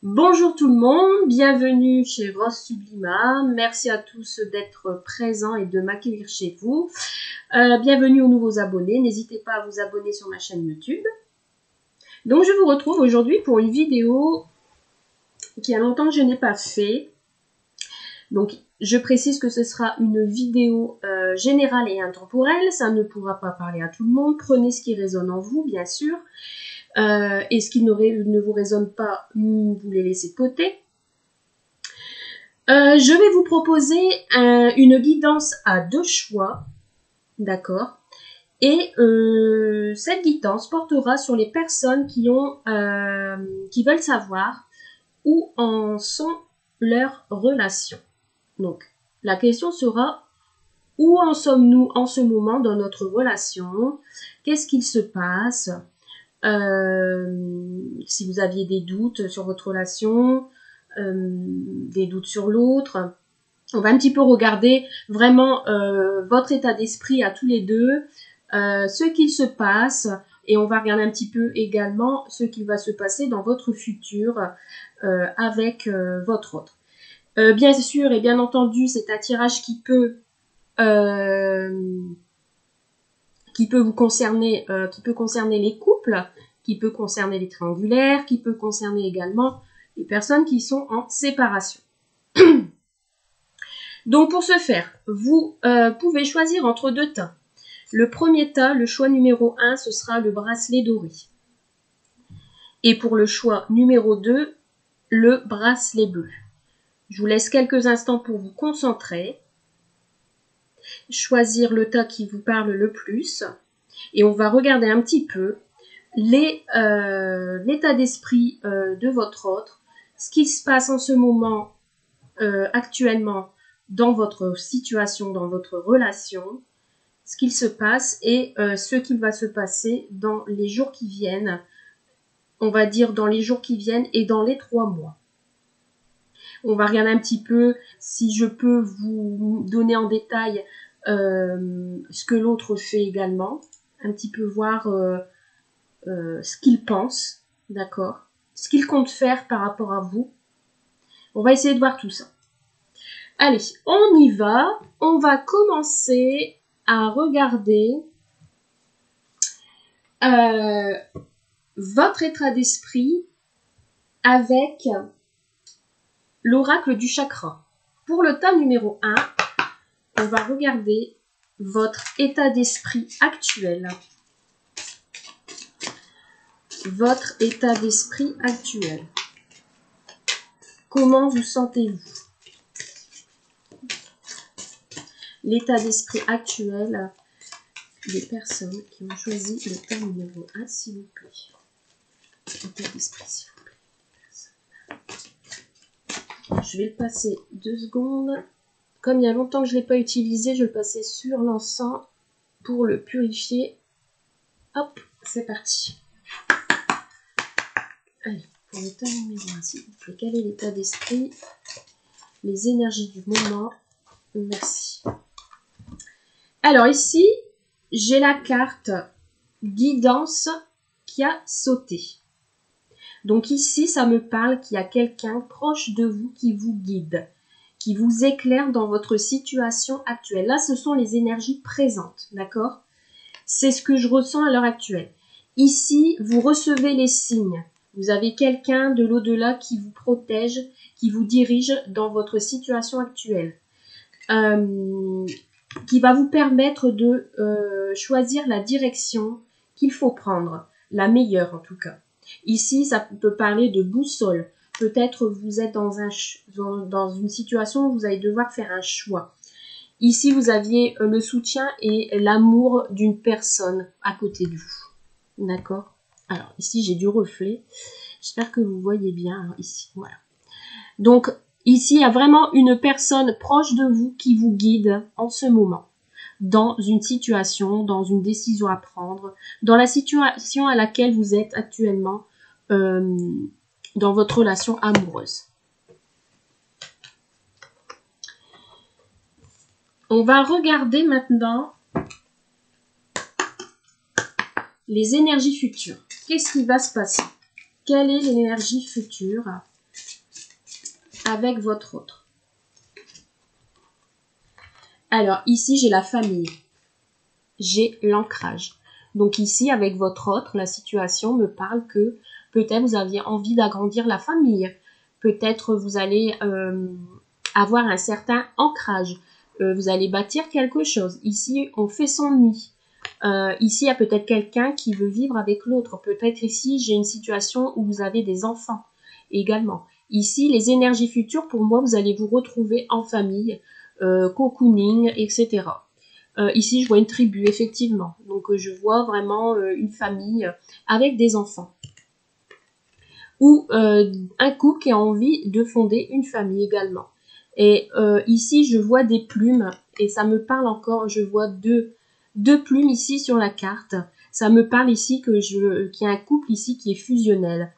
Bonjour tout le monde, bienvenue chez Rose Sublima. Merci à tous d'être présents et de m'accueillir chez vous. Bienvenue aux nouveaux abonnés, n'hésitez pas à vous abonner sur ma chaîne YouTube. Donc je vous retrouve aujourd'hui pour une vidéo qui a longtemps que je n'ai pas fait. Donc je précise que ce sera une vidéo générale et intemporelle, ça ne pourra pas parler à tout le monde. Prenez ce qui résonne en vous, bien sûr. Et ce qui ne vous résonne pas, vous les laissez de côté. Je vais vous proposer une guidance à 2 choix, d'accord. Et cette guidance portera sur les personnes qui veulent savoir où en sont leurs relations. Donc, la question sera: où en sommes-nous en ce moment dans notre relation? Qu'est-ce qu'il se passe? Si vous aviez des doutes sur votre relation, des doutes sur l'autre, on va un petit peu regarder vraiment votre état d'esprit à tous les deux, ce qu'il se passe, et on va regarder un petit peu également ce qui va se passer dans votre futur avec votre autre. Bien sûr et bien entendu, c'est un tirage qui peut vous concerner, qui peut concerner les couples, qui peut concerner les triangulaires, qui peut concerner également les personnes qui sont en séparation. Donc pour ce faire, vous pouvez choisir entre 2 tas. Le premier tas, le choix numéro 1, ce sera le bracelet doré. Et pour le choix numéro 2, le bracelet bleu. Je vous laisse quelques instants pour vous concentrer, choisir le tas qui vous parle le plus, et on va regarder un petit peu l'état d'esprit de votre autre, ce qui se passe en ce moment actuellement dans votre situation, dans votre relation, ce qu'il se passe et ce qu'il va se passer dans les jours qui viennent, on va dire dans les jours qui viennent et dans les 3 mois. On va regarder un petit peu si je peux vous donner en détail ce que l'autre fait également, un petit peu voir ce qu'il pense, d'accord, ce qu'il compte faire par rapport à vous. On va essayer de voir tout ça. Allez, on y va. On va commencer à regarder votre état d'esprit avec l'oracle du chakra. Pour le tas numéro 1, on va regarder votre état d'esprit actuel. Votre état d'esprit actuel. Comment vous sentez-vous? L'état d'esprit actuel des personnes qui ont choisi le tas numéro 1, s'il vous plaît. État d'esprit, s'il vous plaît. Je vais le passer 2 secondes. Comme il y a longtemps que je ne l'ai pas utilisé, je vais le passer sur l'encens pour le purifier. Hop, c'est parti. Allez, pour le tas numéro 1, s'il vous plaît, quel est l'état d'esprit? Les énergies du moment. Merci. Alors ici, j'ai la carte guidance qui a sauté. Donc ici, ça me parle qu'il y a quelqu'un proche de vous qui vous guide, qui vous éclaire dans votre situation actuelle. Là, ce sont les énergies présentes, d'accord? C'est ce que je ressens à l'heure actuelle. Ici, vous recevez les signes. Vous avez quelqu'un de l'au-delà qui vous protège, qui vous dirige dans votre situation actuelle. Qui va vous permettre de choisir la direction qu'il faut prendre, la meilleure en tout cas. Ici, ça peut parler de boussole. Peut-être vous êtes dans une situation où vous allez devoir faire un choix. Ici, vous aviez le soutien et l'amour d'une personne à côté de vous. D'accord? Alors, ici, j'ai du reflet. J'espère que vous voyez bien. Alors, ici, voilà. Donc, ici, il y a vraiment une personne proche de vous qui vous guide en ce moment. Dans une situation, dans une décision à prendre, dans la situation à laquelle vous êtes actuellement dans votre relation amoureuse. On va regarder maintenant les énergies futures. Qu'est-ce qui va se passer? Quelle est l'énergie future avec votre autre. Alors, ici, j'ai la famille. J'ai l'ancrage. Donc ici, avec votre autre, la situation me parle que peut-être vous aviez envie d'agrandir la famille. Peut-être vous allez avoir un certain ancrage. Vous allez bâtir quelque chose. Ici, on fait son nid. Ici, il y a peut-être quelqu'un qui veut vivre avec l'autre. Peut-être ici, j'ai une situation où vous avez des enfants également. Ici, les énergies futures, pour moi, vous allez vous retrouver en famille, cocooning, etc. Ici, je vois une tribu, effectivement. Donc, je vois vraiment une famille avec des enfants. Ou un couple qui a envie de fonder une famille également. Et ici, je vois des plumes. Et ça me parle encore, je vois deux plumes ici sur la carte. Ça me parle ici qu'il y a un couple ici qui est fusionnel.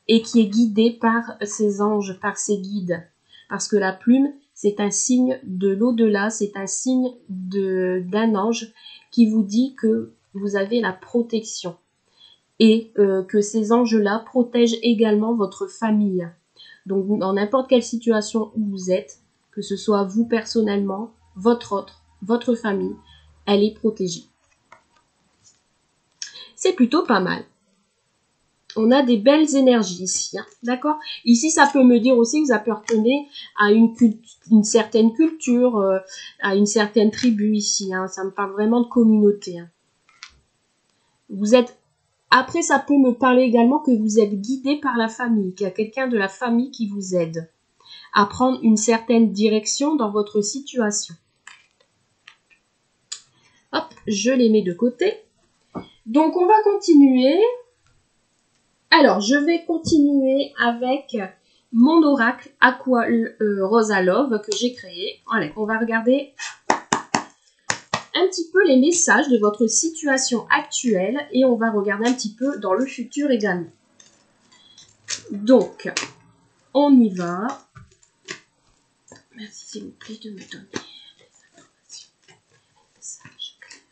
Et qui est guidé par ses anges, par ses guides. Parce que la plume, c'est un signe de l'au-delà, c'est un signe d'un ange qui vous dit que vous avez la protection. Et que ces anges-là protègent également votre famille. Donc, dans n'importe quelle situation où vous êtes, que ce soit vous personnellement, votre autre, votre famille, elle est protégée. C'est plutôt pas mal. On a des belles énergies ici, hein, d'accord? Ici, ça peut me dire aussi que vous appartenez à une certaine culture, à une certaine tribu ici. Hein, ça me parle vraiment de communauté. Hein. Vous êtes... Après, ça peut me parler également que vous êtes guidé par la famille, qu'il y a quelqu'un de la famille qui vous aide à prendre une certaine direction dans votre situation. Hop, je les mets de côté. Donc, on va continuer. Alors, je vais continuer avec mon oracle Aqua Rosa Love que j'ai créé. Allez, on va regarder un petit peu les messages de votre situation actuelle et on va regarder un petit peu dans le futur également. Donc, on y va. Merci s'il vous plaît de me donner des informations. Messages clairs.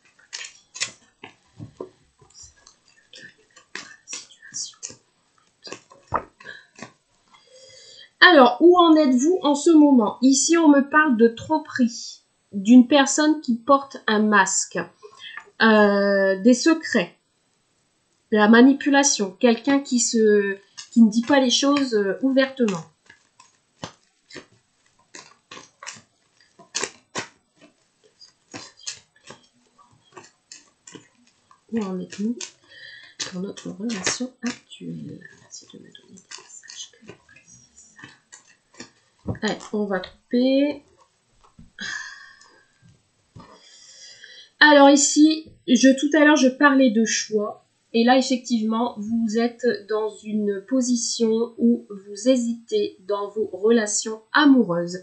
Alors, où en êtes-vous en ce moment? Ici, on me parle de tromperie, d'une personne qui porte un masque, des secrets, de la manipulation, quelqu'un qui ne dit pas les choses ouvertement. Où en êtes-vous dans notre relation actuelle? Merci de me donner des messages clairs. Allez, on va couper. Alors ici, tout à l'heure, je parlais de choix. Et là, effectivement, vous êtes dans une position où vous hésitez dans vos relations amoureuses.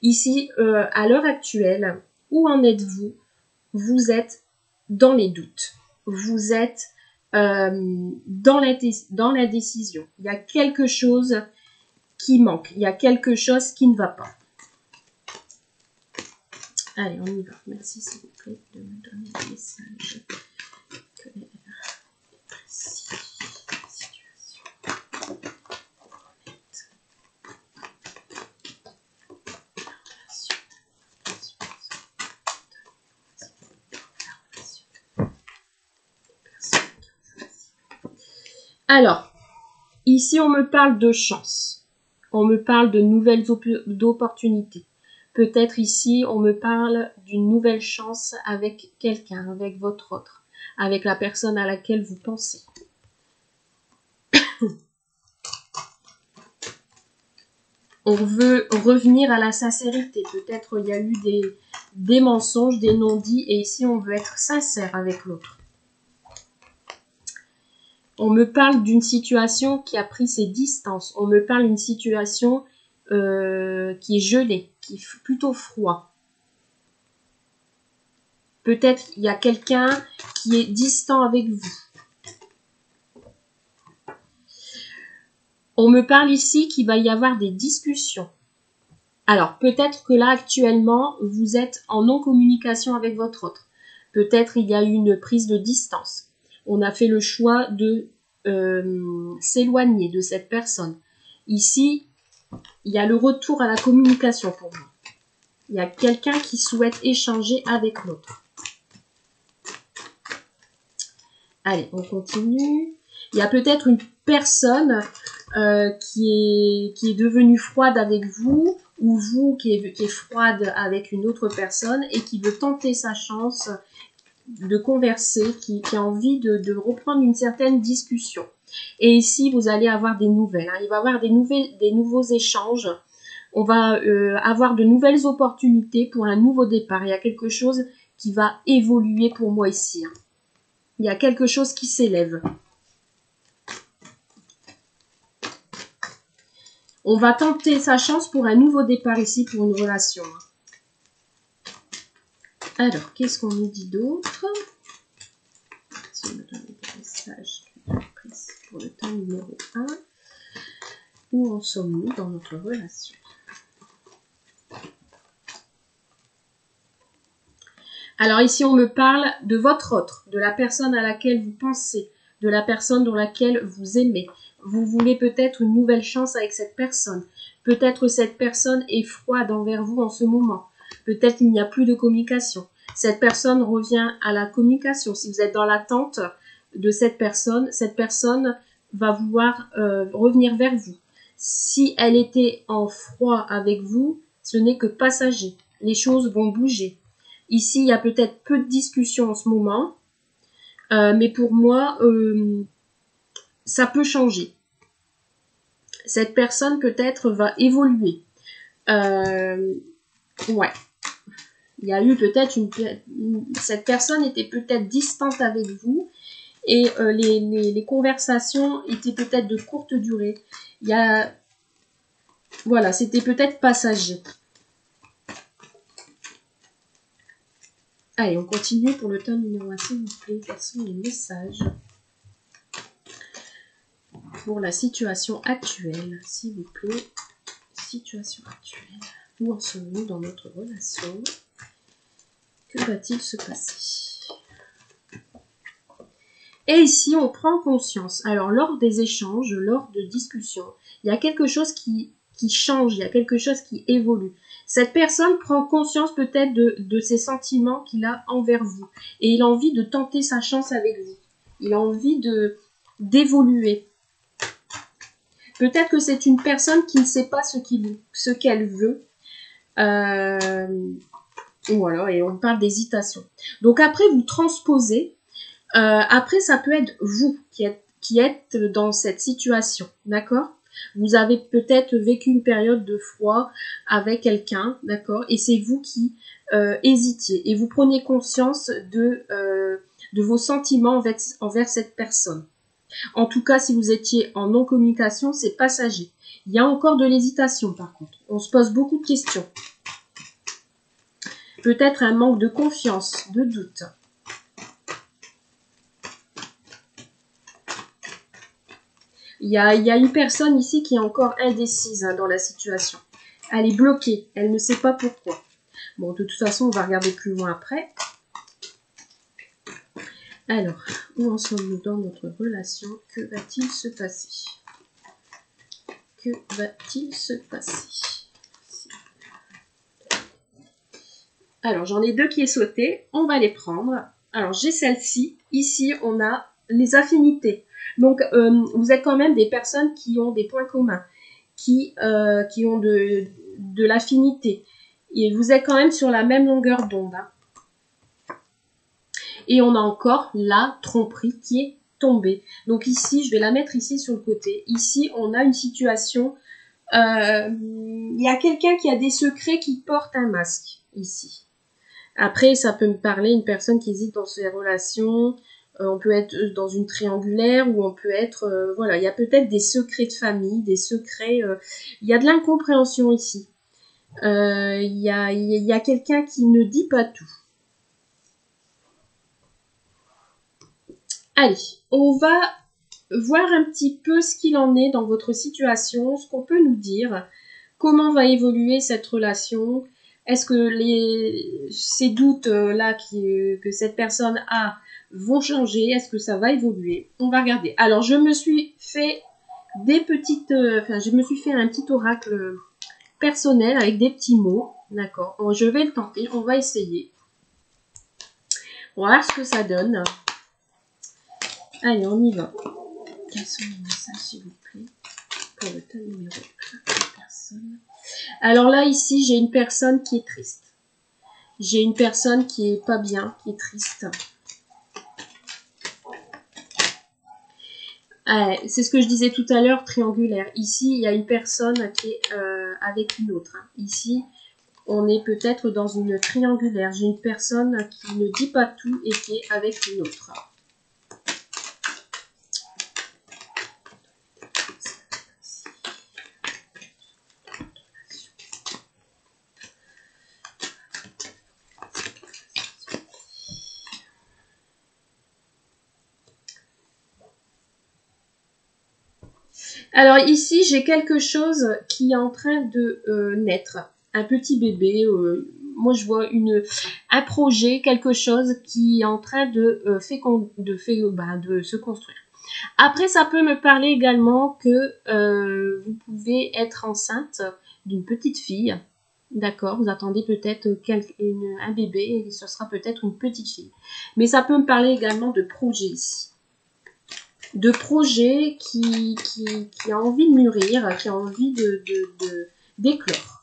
Ici, à l'heure actuelle, où en êtes-vous? Vous êtes dans les doutes. Vous êtes dans l'indécision. Il y a quelque chose qui manque. Il y a quelque chose qui ne va pas. Allez, on y va. Merci s'il vous plaît de me donner des messages clairs et précis. Situation. Alors, ici on me parle de chance. On me parle de nouvelles opportunités. Peut-être ici, on me parle d'une nouvelle chance avec quelqu'un, avec votre autre, avec la personne à laquelle vous pensez. On veut revenir à la sincérité. Peut-être il y a eu des mensonges, des non-dits, et ici on veut être sincère avec l'autre. On me parle d'une situation qui a pris ses distances. On me parle d'une situation qui est gelée, qui est plutôt froid. Peut-être il y a quelqu'un qui est distant avec vous. On me parle ici qu'il va y avoir des discussions. Alors, peut-être que là, actuellement, vous êtes en non-communication avec votre autre. Peut-être il y a eu une prise de distance. On a fait le choix de s'éloigner de cette personne. Ici, il y a le retour à la communication pour vous. Il y a quelqu'un qui souhaite échanger avec l'autre. Allez, on continue. Il y a peut-être une personne qui est devenue froide avec vous, ou vous qui est froide avec une autre personne et qui veut tenter sa chance de converser, qui a envie de reprendre une certaine discussion. Et ici, vous allez avoir des nouvelles. Hein. Il va y avoir des nouveaux échanges. On va avoir de nouvelles opportunités pour un nouveau départ. Il y a quelque chose qui va évoluer pour moi ici. Hein. Il y a quelque chose qui s'élève. On va tenter sa chance pour un nouveau départ ici, pour une relation. Alors, qu'est-ce qu'on nous dit d'autre? Si on me donne des messages pour le temps numéro 1. Où en sommes-nous dans notre relation? Alors ici, on me parle de votre autre, de la personne à laquelle vous pensez, de la personne dans laquelle vous aimez. Vous voulez peut-être une nouvelle chance avec cette personne. Peut-être cette personne est froide envers vous en ce moment. Peut-être qu'il n'y a plus de communication. Cette personne revient à la communication. Si vous êtes dans l'attente de cette personne va vouloir revenir vers vous. Si elle était en froid avec vous, ce n'est que passager. Les choses vont bouger. Ici, il y a peut-être peu de discussions en ce moment, mais pour moi, ça peut changer. Cette personne peut-être va évoluer. Ouais. Il y a eu peut-être cette personne était peut-être distante avec vous et les conversations étaient peut-être de courte durée. Voilà, c'était peut-être passager. Allez, on continue pour le thème numéro 1, s'il vous plaît. Quels sont les messages pour la situation actuelle, s'il vous plaît? Situation actuelle. Où en sommes-nous dans notre relation? Que va-t-il se passer? Et ici, on prend conscience. Alors, lors des échanges, lors de discussions, il y a quelque chose qui change, il y a quelque chose qui évolue. Cette personne prend conscience peut-être de ses sentiments qu'il a envers vous. Et il a envie de tenter sa chance avec vous. Il a envie d'évoluer. Peut-être que c'est une personne qui ne sait pas ce qu'elle veut. Voilà, et on parle d'hésitation. Donc après, vous transposez. Après, ça peut être vous qui êtes dans cette situation, d'accord? Vous avez peut-être vécu une période de froid avec quelqu'un, d'accord? Et c'est vous qui hésitiez. Et vous prenez conscience de vos sentiments envers cette personne. En tout cas, si vous étiez en non-communication, c'est passager. Il y a encore de l'hésitation, par contre. On se pose beaucoup de questions. Peut-être un manque de confiance, de doute. Il y a une personne ici qui est encore indécise dans la situation. Elle est bloquée, elle ne sait pas pourquoi. Bon, de toute façon, on va regarder plus loin après. Alors, où en sommes-nous dans notre relation? Que va-t-il se passer? Que va-t-il se passer? Alors, j'en ai deux qui est sauté. On va les prendre. Alors, j'ai celle-ci. Ici, on a les affinités. Donc, vous êtes quand même des personnes qui ont des points communs, qui ont de l'affinité. Et vous êtes quand même sur la même longueur d'onde. Hein. Et on a encore la tromperie qui est tombée. Donc ici, je vais la mettre ici sur le côté. Ici, on a une situation. Il y a quelqu'un qui a des secrets qui porte un masque, ici. Après, ça peut me parler une personne qui hésite dans ses relations. On peut être dans une triangulaire ou on peut être... voilà, il y a peut-être des secrets de famille, des secrets... il y a de l'incompréhension ici. Il y a quelqu'un qui ne dit pas tout. Allez, on va voir un petit peu ce qu'il en est dans votre situation, ce qu'on peut nous dire, comment va évoluer cette relation. Est-ce que ces doutes-là que cette personne a vont changer? Est-ce que ça va évoluer? On va regarder. Alors, je me suis fait des petites... Enfin, je me suis fait un petit oracle personnel avec des petits mots. D'accord. Je vais le tenter. On va essayer. On va voir ce que ça donne. Allez, on y va. Quels sont les messages, s'il vous plaît, pour le tas numéro 1 personne. Alors là, ici, j'ai une personne qui est triste. J'ai une personne qui est pas bien, qui est triste. C'est ce que je disais tout à l'heure, triangulaire. Ici, il y a une personne qui est avec une autre. Ici, on est peut-être dans une triangulaire. J'ai une personne qui ne dit pas tout et qui est avec une autre. Alors ici, j'ai quelque chose qui est en train de naître. Un petit bébé. Moi, je vois un projet, quelque chose qui est en train de se construire. Après, ça peut me parler également que vous pouvez être enceinte d'une petite fille. D'accord, vous attendez peut-être un bébé et ce sera peut-être une petite fille. Mais ça peut me parler également de projet ici. De projet qui a envie de mûrir, qui a envie d'éclore.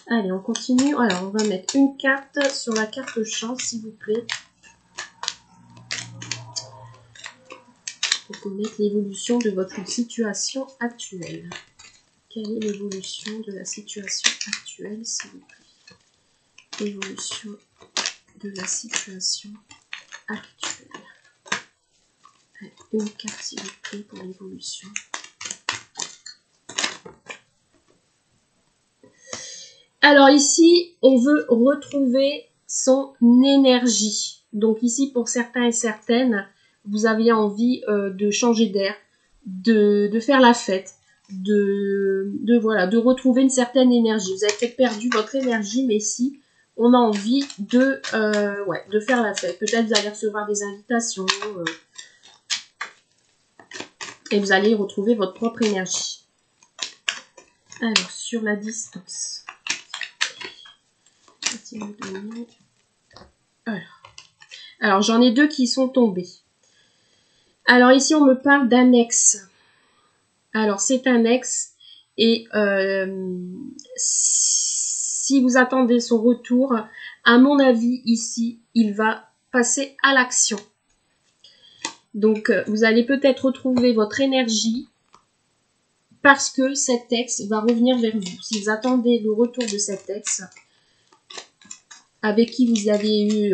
Allez, on continue. Alors, on va mettre une carte sur la carte chance, s'il vous plaît. Pour connaître l'évolution de votre situation actuelle. Quelle est l'évolution de la situation actuelle, s'il vous plaît? Évolution de la situation actuelle. Une carte, s'il vous plaît, pour l'évolution. Alors ici, on veut retrouver son énergie. Donc ici, pour certains et certaines, vous aviez envie de changer d'air, de faire la fête, de retrouver une certaine énergie. Vous avez peut-être perdu votre énergie, mais si on a envie de faire la fête. Peut-être vous allez recevoir des invitations et vous allez retrouver votre propre énergie. Alors, sur la distance. Alors j'en ai deux qui sont tombés. Alors ici, on me parle d'un ex. Alors, c'est un ex et si vous attendez son retour, à mon avis, ici, il va passer à l'action. Donc, vous allez peut-être retrouver votre énergie parce que cet ex va revenir vers vous. Si vous attendez le retour de cet ex avec qui vous avez eu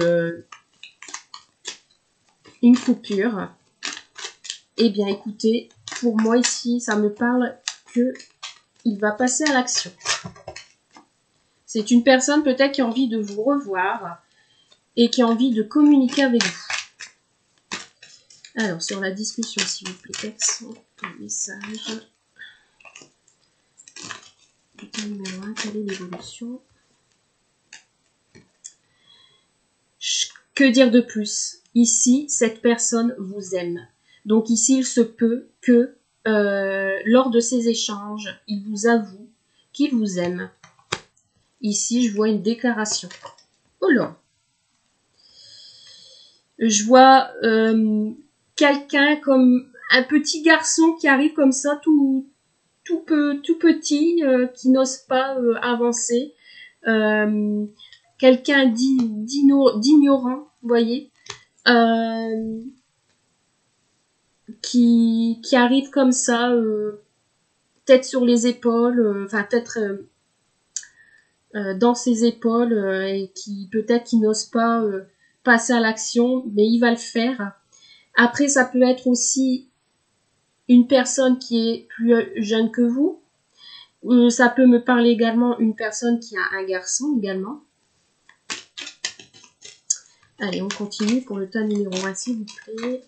une coupure, eh bien, écoutez, pour moi ici, ça me parle qu'il va passer à l'action. C'est une personne peut-être qui a envie de vous revoir et qui a envie de communiquer avec vous. Alors, sur la discussion, s'il vous plaît, quels sont les messages? Bulletin numéro 1, quelle est l'évolution? Que dire de plus? Ici, cette personne vous aime. Donc ici, il se peut que lors de ces échanges, il vous avoue qu'il vous aime. Ici, je vois une déclaration. Oh là! Je vois quelqu'un comme un petit garçon qui arrive comme ça, tout petit, qui n'ose pas avancer. Quelqu'un d'ignorant, vous voyez, qui arrive comme ça, tête sur les épaules, enfin peut-être dans ses épaules, et qui peut-être qui n'ose pas passer à l'action, mais il va le faire. Après, ça peut être aussi une personne qui est plus jeune que vous. Ça peut me parler également une personne qui a un garçon également. Allez, on continue pour le tas numéro 1, s'il vous plaît.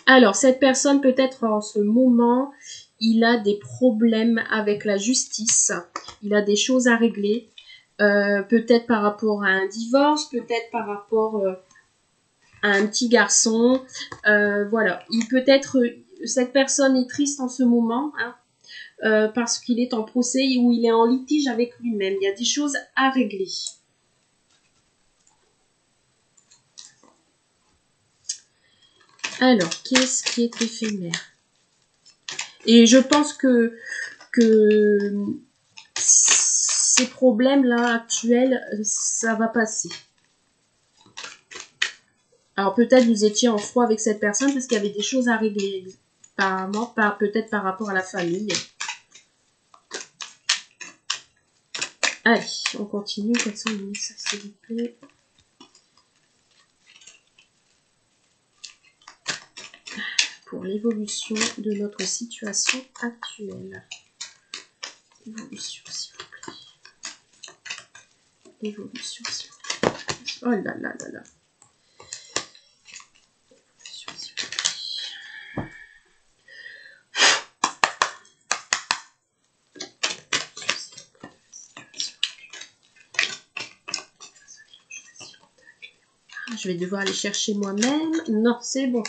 Alors, cette personne, peut-être en ce moment, il a des problèmes avec la justice. Il a des choses à régler. Peut-être par rapport à un divorce, peut-être par rapport un petit garçon. Voilà, il peut être, cette personne est triste en ce moment, hein, parce qu'il est en procès ou il est en litige avec lui-même. Il y a des choses à régler. Alors, qu'est-ce qui est éphémère? Et je pense que ces problèmes-là actuels, ça va passer. Alors peut-être vous étiez en froid avec cette personne parce qu'il y avait des choses à régler, apparemment, peut-être par rapport à la famille. Allez, on continue. Quels sont les messages, s'il vous plaît? Pour l'évolution de notre situation actuelle. Évolution, s'il vous plaît. Évolution, s'il vous plaît. Oh là là là là. Évolution, s'il vous plaît. Je vais devoir aller chercher moi-même. Non, c'est bon.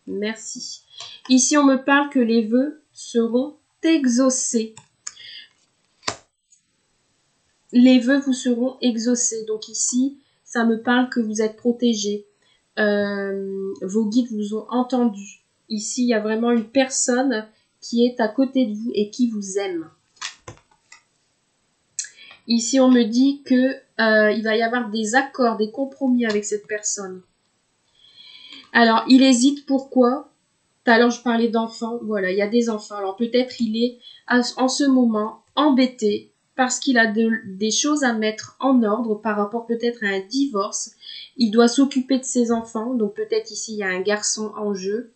Merci. Ici, on me parle que les vœux seront exaucés. Les vœux vous seront exaucés. Donc ici, ça me parle que vous êtes protégés. Vos guides vous ont entendu. Ici, il y a vraiment une personne qui est à côté de vous et qui vous aime. Ici, on me dit que il va y avoir des accords, des compromis avec cette personne. Alors, il hésite. Pourquoi? Tout à l'heure, je parlais d'enfants. Voilà, il y a des enfants. Alors, peut-être il est en ce moment embêté parce qu'il a des choses à mettre en ordre par rapport peut-être à un divorce. Il doit s'occuper de ses enfants. Donc, peut-être ici, il y a un garçon en jeu.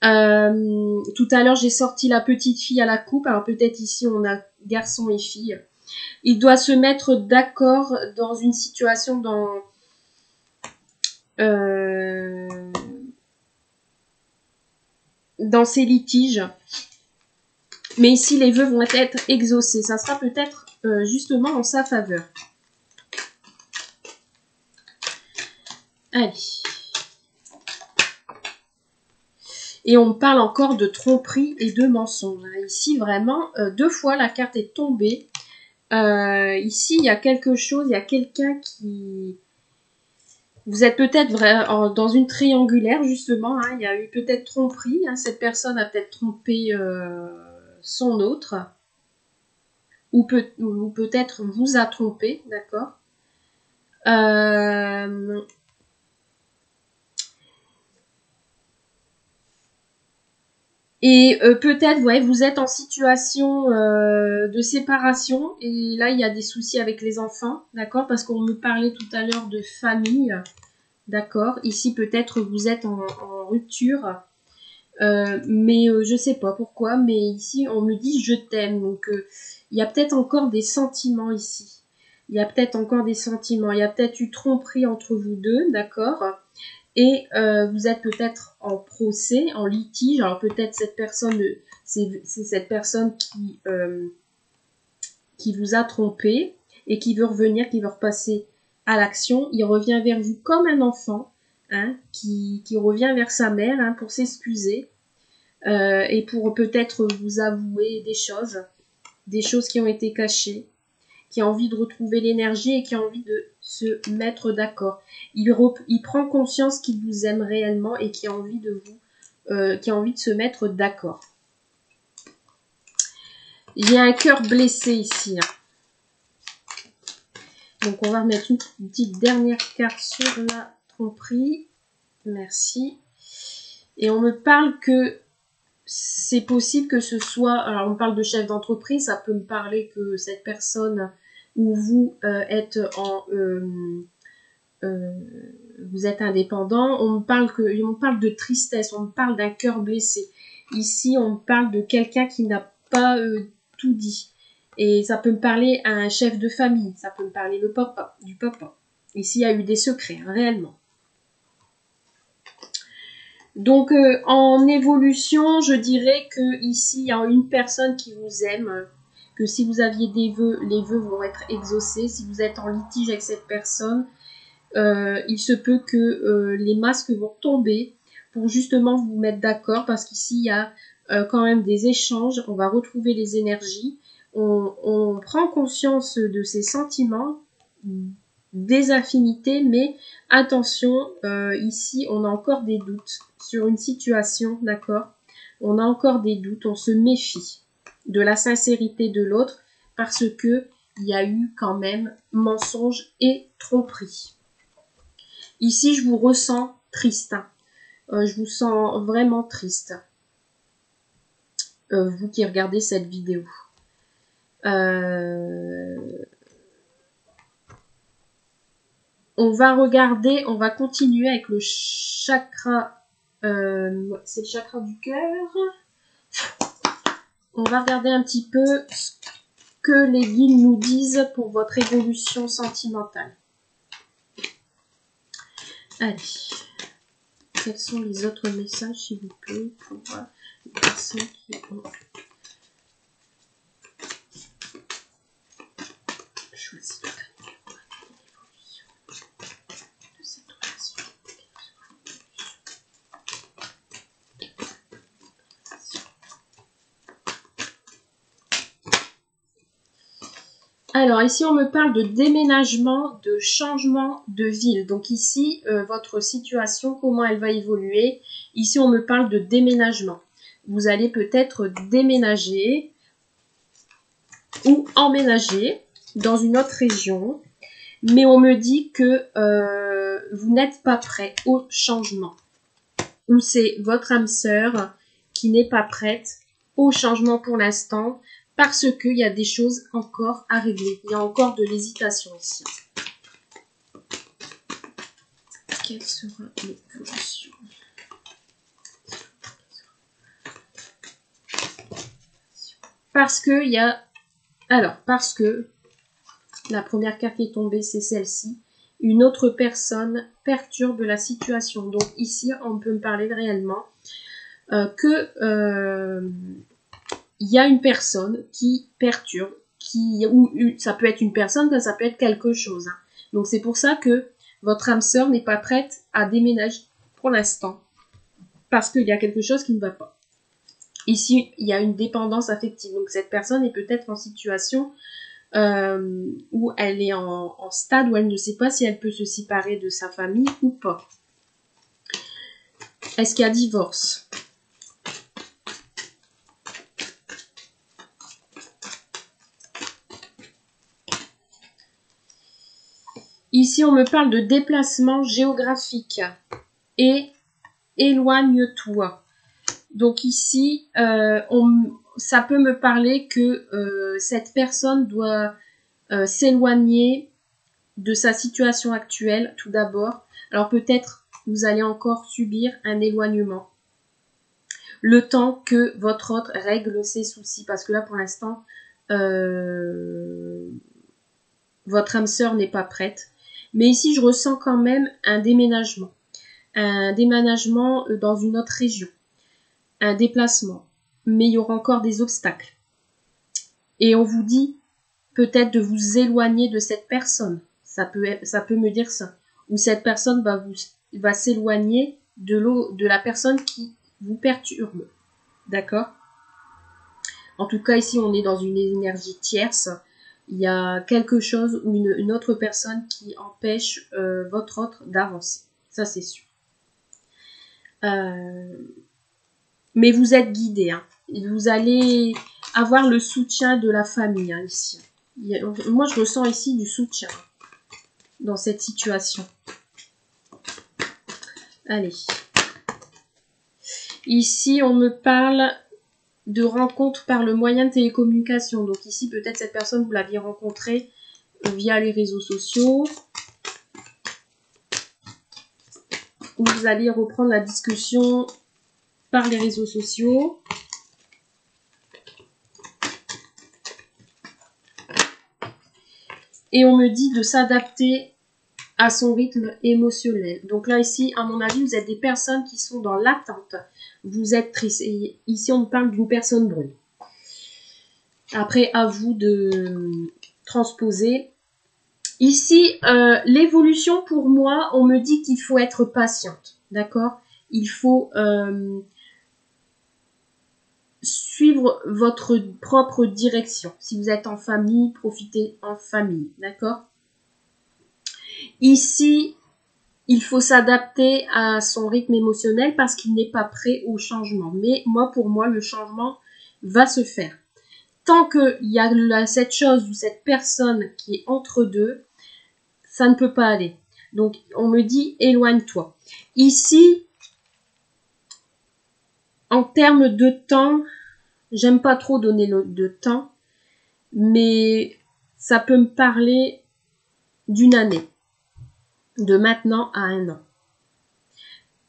Tout à l'heure, j'ai sorti la petite fille à la coupe. Alors, peut-être ici, on a garçon et fille. Il doit se mettre d'accord dans une situation dans ces litiges. Mais ici, les vœux vont être exaucés. Ça sera peut-être justement en sa faveur. Allez. Et on parle encore de tromperie et de mensonge. Ici, vraiment, 2 fois, la carte est tombée. Ici, il y a quelque chose, il y a quelqu'un qui... Vous êtes peut-être dans une triangulaire, justement. Hein. Il y a eu peut-être tromperie. Hein. Cette personne a peut-être trompé son autre. Ou peut-être vous a trompé, d'accord. Et peut-être, ouais, vous êtes en situation de séparation et là, il y a des soucis avec les enfants, d'accord? Parce qu'on me parlait tout à l'heure de famille, d'accord? Ici, peut-être vous êtes en rupture, mais je sais pas pourquoi, mais ici, on me dit « je t'aime ». Donc, il y a peut-être encore des sentiments ici. Il y a peut-être encore des sentiments. Il y a peut-être eu tromperie entre vous deux, d'accord? Et vous êtes peut-être en procès, en litige. Alors peut-être cette personne, c'est cette personne qui vous a trompé et qui veut revenir, qui veut repasser à l'action. Il revient vers vous comme un enfant, hein, qui revient vers sa mère, hein, pour s'excuser et pour peut-être vous avouer des choses qui ont été cachées, qui a envie de retrouver l'énergie et qui a envie de se mettre d'accord. Il prend conscience qu'il vous aime réellement et qui a envie de qui a envie de se mettre d'accord. Il y a un cœur blessé ici. Hein. Donc on va remettre une petite dernière carte sur la tromperie. Merci. Et on me parle que c'est possible que ce soit... Alors on parle de chef d'entreprise, ça peut me parler que cette personne où vous êtes vous êtes indépendant, on me parle de tristesse, on me parle d'un cœur blessé. Ici, on me parle de quelqu'un qui n'a pas tout dit. Et ça peut me parler à un chef de famille, ça peut me parler du papa. Ici, il y a eu des secrets, hein, réellement. Donc, en évolution, je dirais que ici, il y a une personne qui vous aime, que si vous aviez des vœux, les vœux vont être exaucés. Si vous êtes en litige avec cette personne, il se peut que les masques vont tomber pour justement vous mettre d'accord, parce qu'ici, il y a quand même des échanges, on va retrouver les énergies, on prend conscience de ses sentiments, des affinités, mais attention, ici, on a encore des doutes sur une situation, d'accord? On a encore des doutes, on se méfie de la sincérité de l'autre, parce que il y a eu quand même mensonge et tromperie. Ici, je vous ressens triste. Je vous sens vraiment triste. Vous qui regardez cette vidéo. On va regarder, on va continuer avec le chakra. C'est le chakra du cœur. On va regarder un petit peu ce que les guides nous disent pour votre évolution sentimentale. Allez. Quels sont les autres messages, s'il vous plaît, pour les personnes qui ont choisi de l'évolution de cette relation. Alors ici on me parle de déménagement, de changement de ville. Donc ici votre situation, comment elle va évoluer. Ici on me parle de déménagement. Vous allez peut-être déménager ou emménager dans une autre région. Mais on me dit que vous n'êtes pas prêt au changement. Ou c'est votre âme sœur qui n'est pas prête au changement pour l'instant, parce qu'il y a des choses encore à régler. Il y a encore de l'hésitation ici. Quelle sera l'évolution? Parce que il y a... Alors, parce que la première carte qui est tombée, c'est celle-ci. Une autre personne perturbe la situation. Donc ici, on peut me parler réellement il y a une personne qui perturbe, ça peut être une personne, ça peut être quelque chose. Hein. Donc c'est pour ça que votre âme sœur n'est pas prête à déménager pour l'instant, parce qu'il y a quelque chose qui ne va pas. Ici, il y a une dépendance affective. Donc cette personne est peut-être en situation où elle est en stade où elle ne sait pas si elle peut se séparer de sa famille ou pas. Est-ce qu'il y a divorce? Ici, on me parle de déplacement géographique et éloigne-toi. Donc ici, ça peut me parler que cette personne doit s'éloigner de sa situation actuelle tout d'abord. Alors peut-être vous allez encore subir un éloignement. Le temps que votre autre règle ses soucis. Parce que là, pour l'instant, votre âme sœur n'est pas prête. Mais ici, je ressens quand même un déménagement. Un déménagement dans une autre région. Un déplacement. Mais il y aura encore des obstacles. Et on vous dit peut-être de vous éloigner de cette personne. Ça peut me dire ça. Ou cette personne va s'éloigner de la personne qui vous perturbe. D'accord? En tout cas, ici, on est dans une énergie tierce. Il y a quelque chose ou une autre personne qui empêche votre autre d'avancer. Ça, c'est sûr. Mais vous êtes guidé. Hein. Vous allez avoir le soutien de la famille hein, ici. Moi, je ressens ici du soutien dans cette situation. Allez. Ici, on me parle de rencontre par le moyen de télécommunication. Donc ici, peut-être cette personne, vous l'aviez rencontrée via les réseaux sociaux. Ou vous allez reprendre la discussion par les réseaux sociaux. Et on me dit de s'adapter à son rythme émotionnel. Donc là, ici, à mon avis, vous êtes des personnes qui sont dans l'attente. Vous êtes triste. Et ici, on me parle d'une personne brune. Après, à vous de transposer. Ici, l'évolution pour moi, on me dit qu'il faut être patiente, d'accord? Il faut suivre votre propre direction. Si vous êtes en famille, profitez en famille, d'accord? Ici, il faut s'adapter à son rythme émotionnel parce qu'il n'est pas prêt au changement. Mais moi, pour moi, le changement va se faire. Tant qu'il y a cette chose ou cette personne qui est entre deux, ça ne peut pas aller. Donc, on me dit, éloigne-toi. Ici, en termes de temps, j'aime pas trop donner de temps, mais ça peut me parler d'une année, de maintenant à 1 an.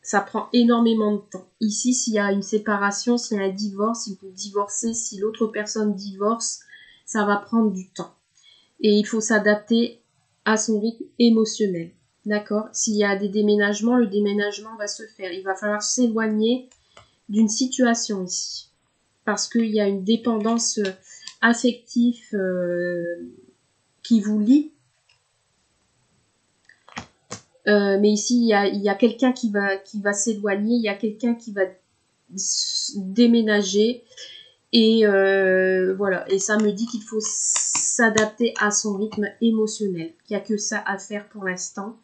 Ça prend énormément de temps. Ici, s'il y a une séparation, s'il y a un divorce, si vous divorcez, si l'autre personne divorce, ça va prendre du temps. Et il faut s'adapter à son rythme émotionnel. D'accord? S'il y a des déménagements, le déménagement va se faire. Il va falloir s'éloigner d'une situation ici. Parce qu'il y a une dépendance affective qui vous lie. Mais ici, il y a quelqu'un qui va s'éloigner, il y a quelqu'un qui va déménager. Et voilà. Et ça me dit qu'il faut s'adapter à son rythme émotionnel. Il n'y a que ça à faire pour l'instant.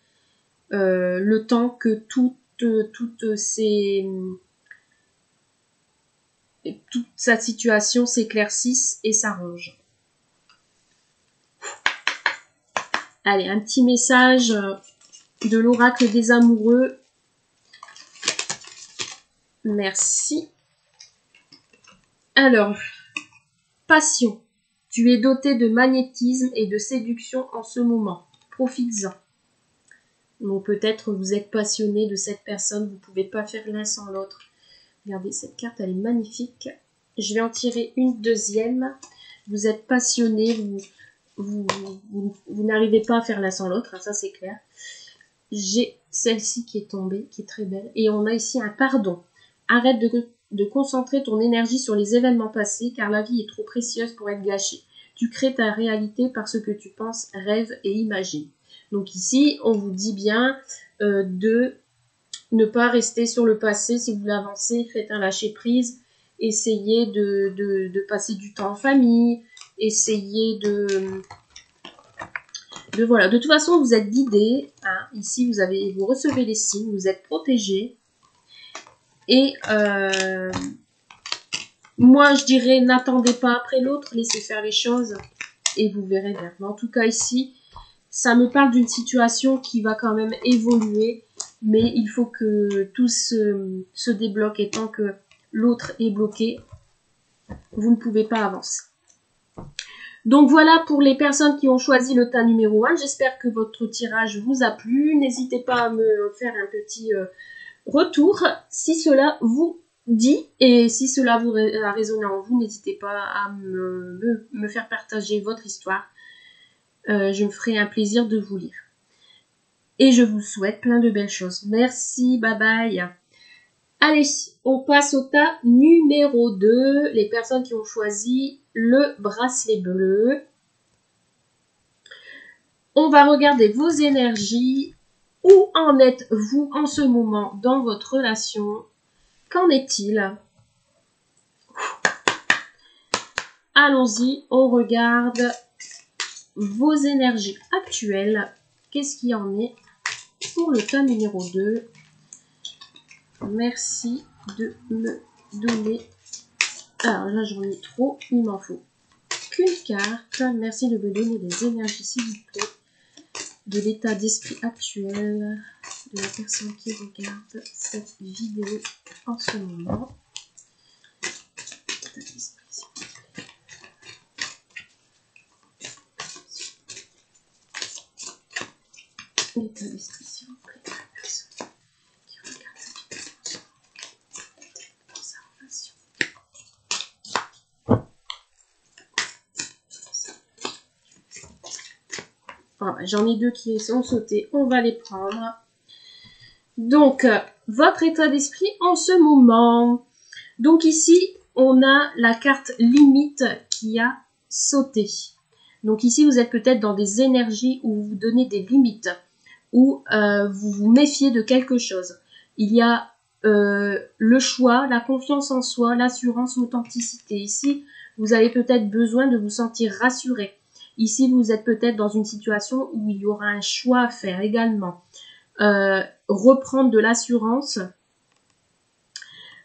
Le temps que toute sa situation s'éclaircisse et s'arrange. Allez, un petit message de l'oracle des amoureux. Merci. Alors, passion. Tu es doté de magnétisme et de séduction en ce moment. Profites-en. Donc peut-être vous êtes passionné de cette personne, vous ne pouvez pas faire l'un sans l'autre. Regardez, cette carte, elle est magnifique. Je vais en tirer une deuxième. Vous êtes passionné, vous n'arrivez pas à faire l'un sans l'autre, hein, ça c'est clair. J'ai celle-ci qui est tombée, qui est très belle. Et on a ici un pardon. Arrête de concentrer ton énergie sur les événements passés, car la vie est trop précieuse pour être gâchée. Tu crées ta réalité par ce que tu penses, rêves et imagines. Donc ici, on vous dit bien de ne pas rester sur le passé. Si vous voulez avancer, faites un lâcher-prise. Essayez de passer du temps en famille. Essayez voilà. De toute façon, vous êtes guidé. Hein. Ici, vous recevez les signes. Vous êtes protégé. Et moi, je dirais, n'attendez pas après l'autre. Laissez faire les choses. Et vous verrez bien. Mais en tout cas, ici, ça me parle d'une situation qui va quand même évoluer. Mais il faut que tout se débloque. Et tant que l'autre est bloqué, vous ne pouvez pas avancer. Donc voilà pour les personnes qui ont choisi le tas numéro 1. J'espère que votre tirage vous a plu. N'hésitez pas à me faire un petit retour si cela vous dit. Et si cela vous a résonné en vous, n'hésitez pas à me faire partager votre histoire. Je me ferai un plaisir de vous lire. Et je vous souhaite plein de belles choses. Merci, bye bye. Allez, on passe au tas numéro 2. Les personnes qui ont choisi le bracelet bleu. On va regarder vos énergies. Où en êtes-vous en ce moment dans votre relation? Qu'en est-il? Allons-y, on regarde vos énergies actuelles. Qu'est-ce qu'il y en est pour le tas numéro 2? Merci de me donner... Alors là, j'en ai trop. Il m'en faut qu'une carte. Merci de me donner des énergies, s'il vous plaît. De l'état d'esprit actuel de la personne qui regarde cette vidéo en ce moment. État d'esprit, s'il vous plaît. L'état d'esprit, s'il vous plaît, de la personne qui regarde cette vidéo en ce moment. Dans sa relation. Voilà, j'en ai 2 qui sont sautés, on va les prendre. Donc, votre état d'esprit en ce moment. Donc ici, on a la carte limite qui a sauté. Donc ici, vous êtes peut-être dans des énergies où vous vous donnez des limites, où vous vous méfiez de quelque chose. Il y a le choix, la confiance en soi, l'assurance, l'authenticité. Ici, vous avez peut-être besoin de vous sentir rassuré. Ici, vous êtes peut-être dans une situation où il y aura un choix à faire également. Reprendre de l'assurance,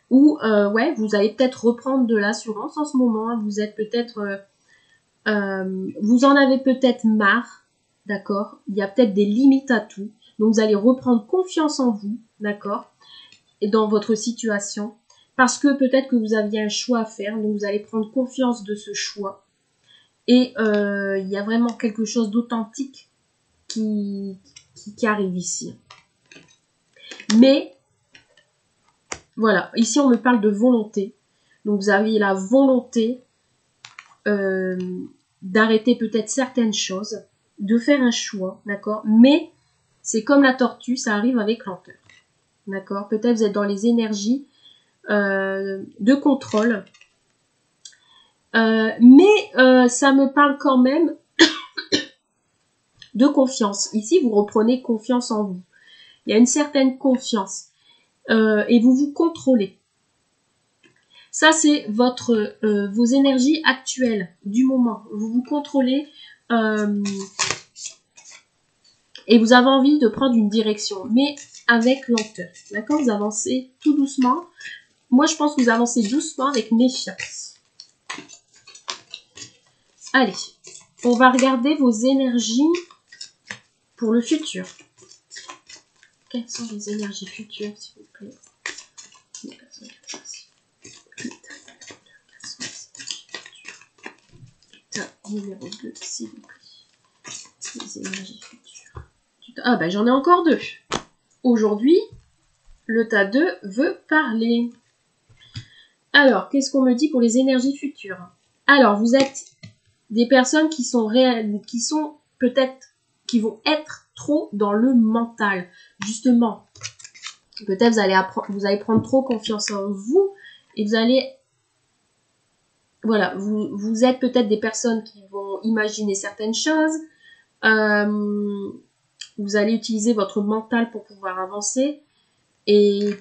ou ouais, vous allez peut-être reprendre de l'assurance en ce moment. Vous êtes peut-être, vous en avez peut-être marre, d'accord. Il y a peut-être des limites à tout. Donc vous allez reprendre confiance en vous, d'accord, et dans votre situation, parce que peut-être que vous aviez un choix à faire. Donc vous allez prendre confiance de ce choix. Et il y a vraiment quelque chose d'authentique qui arrive ici. Mais voilà, ici on me parle de volonté. Donc vous avez la volonté d'arrêter peut-être certaines choses, de faire un choix, d'accord. Mais c'est comme la tortue, ça arrive avec lenteur, d'accord. Peut-être vous êtes dans les énergies de contrôle. Mais ça me parle quand même de confiance. Ici, vous reprenez confiance en vous. Il y a une certaine confiance. Et vous vous contrôlez. Ça, c'est vos énergies actuelles du moment. Vous vous contrôlez et vous avez envie de prendre une direction, mais avec lenteur. D'accord? Vous avancez tout doucement. Moi, je pense que vous avancez doucement avec méfiance. Allez, on va regarder vos énergies pour le futur. Quelles sont les énergies futures, s'il vous plaît? Numéro 2, s'il vous plaît. Les énergies futures. Ah ben j'en ai encore 2. Aujourd'hui, le tas 2 veut parler. Alors, qu'est-ce qu'on me dit pour les énergies futures? Alors, vous êtes des personnes qui sont réelles, qui sont peut-être, qui vont être trop dans le mental. Justement, peut-être vous allez prendre trop confiance en vous et vous allez... Voilà, vous êtes peut-être des personnes qui vont imaginer certaines choses. Vous allez utiliser votre mental pour pouvoir avancer. Et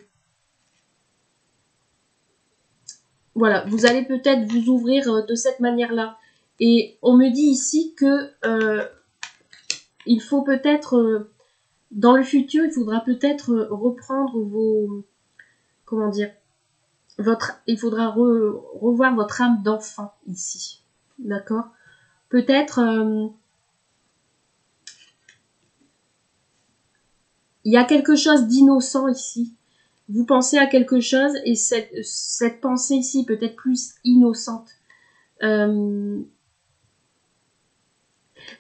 voilà, vous allez peut-être vous ouvrir de cette manière-là. Et on me dit ici que il faut peut-être, dans le futur, il faudra peut-être reprendre vos... Comment dire? Il faudra revoir votre âme d'enfant ici. D'accord? Peut-être... il y a quelque chose d'innocent ici. Vous pensez à quelque chose et cette pensée ici peut être plus innocente.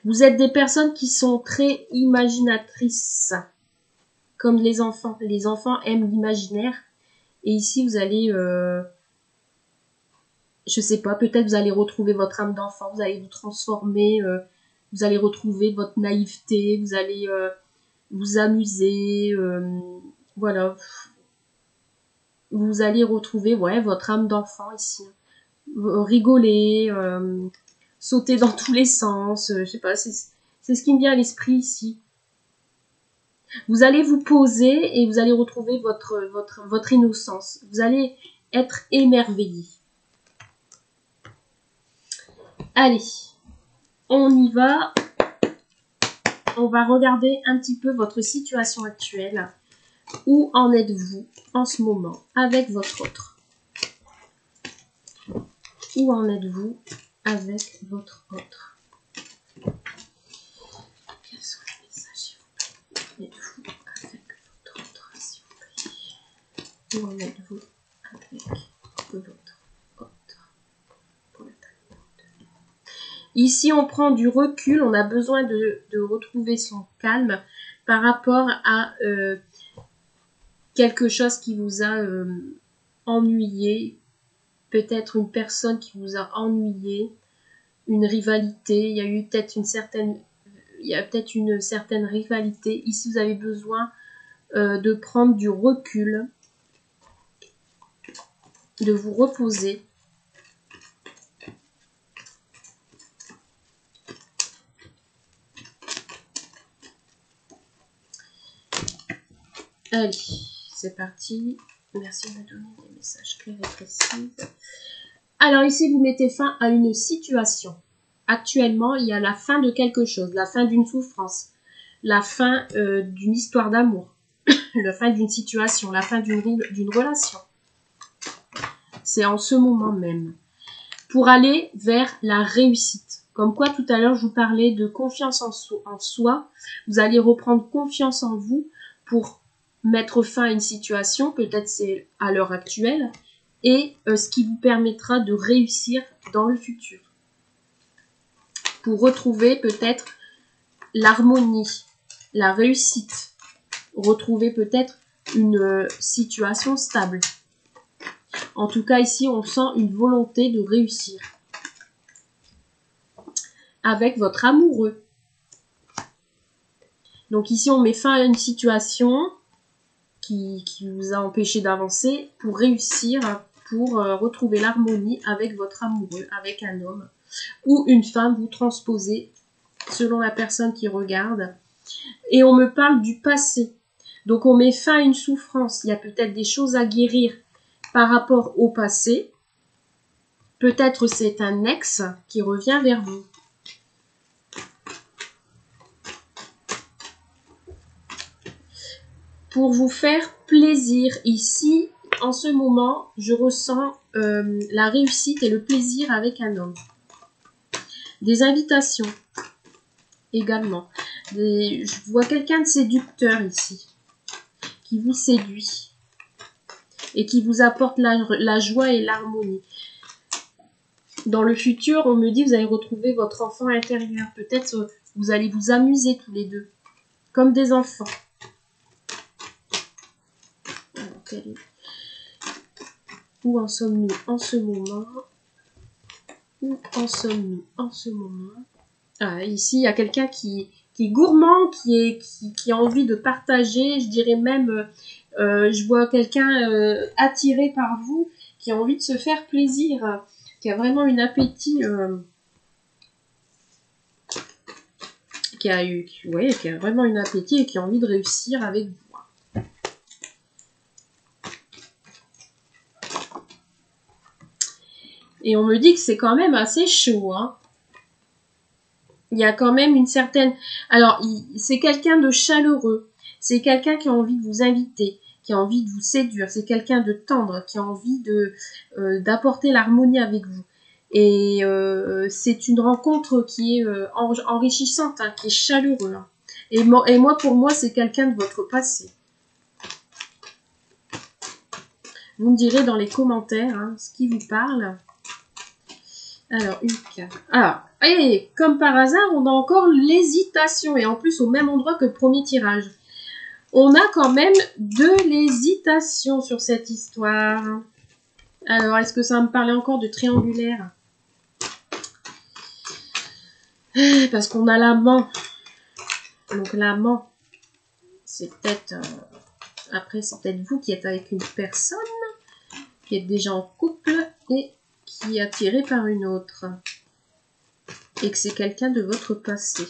Vous êtes des personnes qui sont très imaginatrices, comme les enfants. Les enfants aiment l'imaginaire. Et ici, vous allez, je sais pas, peut-être vous allez retrouver votre âme d'enfant, vous allez vous transformer, vous allez retrouver votre naïveté, vous allez vous amuser, voilà. Vous allez retrouver, ouais, votre âme d'enfant ici. Rigoler, sauter dans tous les sens, je sais pas, c'est ce qui me vient à l'esprit ici. Vous allez vous poser et vous allez retrouver votre innocence. Vous allez être émerveillé. Allez, on y va. On va regarder un petit peu votre situation actuelle. Où en êtes-vous en ce moment avec votre autre? Où en êtes-vous avec votre autre? Quels sont les messages, s'il vous plaît? Où êtes-vous avec votre autre, s'il vous plaît? Où en êtes-vous avec votre autre? Pour la taille. Ici, on prend du recul. On a besoin de retrouver son calme par rapport à quelque chose qui vous a ennuyé. Peut-être une personne qui vous a ennuyé. Une rivalité. Il y a eu peut-être une certaine rivalité. Ici, vous avez besoin de prendre du recul, de vous reposer. Allez, c'est parti. Merci de me donner des messages clairs et précis. Alors ici, vous mettez fin à une situation. Actuellement, il y a la fin de quelque chose, la fin d'une souffrance, la fin d'une histoire d'amour, la fin d'une situation, la fin d'une relation. C'est en ce moment même. Pour aller vers la réussite. Comme quoi, tout à l'heure, je vous parlais de confiance en soi. Vous allez reprendre confiance en vous pour mettre fin à une situation, peut-être c'est à l'heure actuelle, et ce qui vous permettra de réussir dans le futur. Pour retrouver peut-être l'harmonie, la réussite, retrouver peut-être une situation stable. En tout cas, ici, on sent une volonté de réussir avec votre amoureux. Donc ici, on met fin à une situation qui vous a empêché d'avancer pour réussir, pour retrouver l'harmonie avec votre amoureux, avec un homme ou une femme, vous transposez selon la personne qui regarde. Et on me parle du passé. Donc on met fin à une souffrance. Il y a peut-être des choses à guérir par rapport au passé. Peut-être c'est un ex qui revient vers vous. Pour vous faire plaisir. Ici, en ce moment, je ressens la réussite et le plaisir avec un homme. Des invitations également. Je vois quelqu'un de séducteur ici, qui vous séduit et qui vous apporte la joie et l'harmonie. Dans le futur, on me dit, vous allez retrouver votre enfant intérieur. Peut-être vous allez vous amuser tous les deux, comme des enfants. Où en sommes-nous en ce moment? Où en sommes-nous en ce moment? Ah, ici, il y a quelqu'un qui est gourmand, qui a envie de partager. Je dirais même, je vois quelqu'un attiré par vous, qui a envie de se faire plaisir, qui a vraiment un appétit, qui a vraiment un appétit et qui a envie de réussir avec vous. Et on me dit que c'est quand même assez chaud, hein. Il y a quand même une certaine... Alors, c'est quelqu'un de chaleureux. C'est quelqu'un qui a envie de vous inviter, qui a envie de vous séduire. C'est quelqu'un de tendre, qui a envie d'apporter l'harmonie avec vous. Et c'est une rencontre qui est enrichissante, hein, qui est chaleureux. Hein. Et moi, pour moi, c'est quelqu'un de votre passé. Vous me direz dans les commentaires hein, ce qui vous parle. Alors, une carte. Alors, et comme par hasard, on a encore l'hésitation. Et en plus, au même endroit que le premier tirage. On a quand même de l'hésitation sur cette histoire. Alors, est-ce que ça va me parler encore de triangulaire? Parce qu'on a l'amant. Donc, l'amant, c'est peut-être... après, c'est peut-être vous qui êtes avec une personne, qui êtes déjà en couple et qui est attiré par une autre. Et que c'est quelqu'un de votre passé.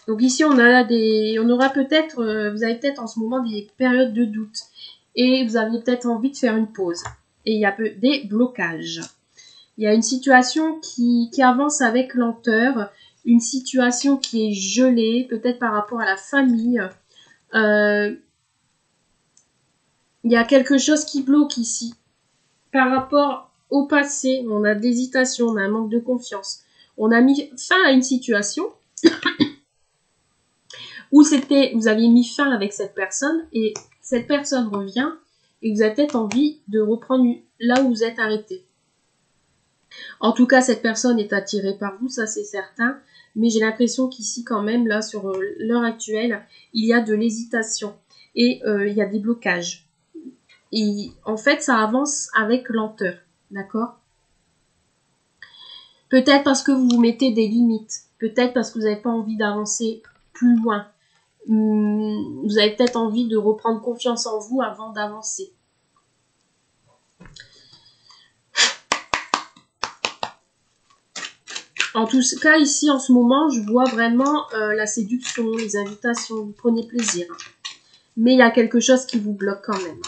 Donc ici, on aura peut-être, vous avez peut-être en ce moment des périodes de doute. Et vous avez peut-être envie de faire une pause. Et il y a des blocages. Il y a une situation qui avance avec lenteur. Une situation qui est gelée, peut-être par rapport à la famille. Il y a quelque chose qui bloque ici. Par rapport au passé, on a de l'hésitation, on a un manque de confiance. On a mis fin à une situation où vous aviez mis fin avec cette personne et cette personne revient et vous avez peut-être envie de reprendre là où vous êtes arrêté. En tout cas, cette personne est attirée par vous, ça c'est certain, mais j'ai l'impression qu'ici quand même, là, sur l'heure actuelle, il y a de l'hésitation et il y a des blocages. Et en fait, ça avance avec lenteur, d'accord? Peut-être parce que vous vous mettez des limites, peut-être parce que vous n'avez pas envie d'avancer plus loin. Vous avez peut-être envie de reprendre confiance en vous avant d'avancer. En tout cas, ici, en ce moment, je vois vraiment la séduction, les invitations, vous prenez plaisir. Mais il y a quelque chose qui vous bloque quand même.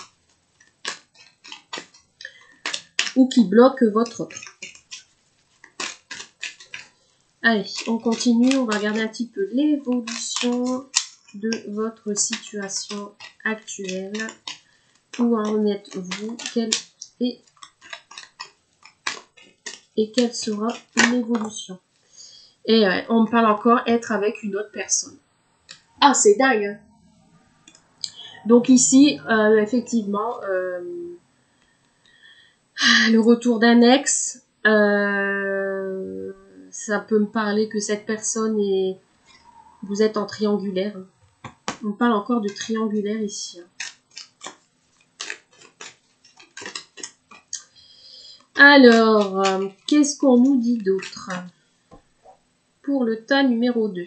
Ou qui bloque votre autre. Allez, on continue, on va regarder un petit peu l'évolution de votre situation actuelle. Où en êtes-vous? Et quelle sera l'évolution? Et on me parle encore être avec une autre personne. Ah, c'est dingue, hein. Donc ici, effectivement, le retour d'un ex, ça peut me parler que cette personne est... Vous êtes en triangulaire. On parle encore de triangulaire ici. Alors, qu'est-ce qu'on nous dit d'autre pour le tas numéro 2?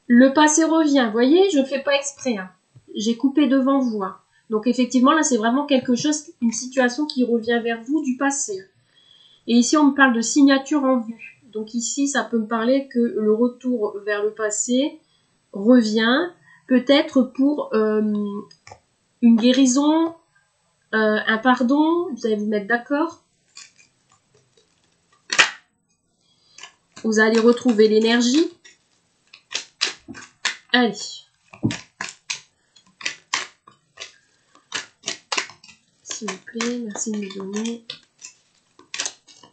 Le passé revient. Vous voyez, je ne fais pas exprès. Hein. J'ai coupé devant vous. Hein. Donc effectivement, là, c'est vraiment quelque chose, une situation qui revient vers vous du passé. Et ici, on me parle de signature en vue. Donc ici, ça peut me parler que le retour vers le passé revient, peut-être pour une guérison, un pardon, vous allez vous mettre d'accord. Vous allez retrouver l'énergie. Allez. S'il vous plaît, merci de me donner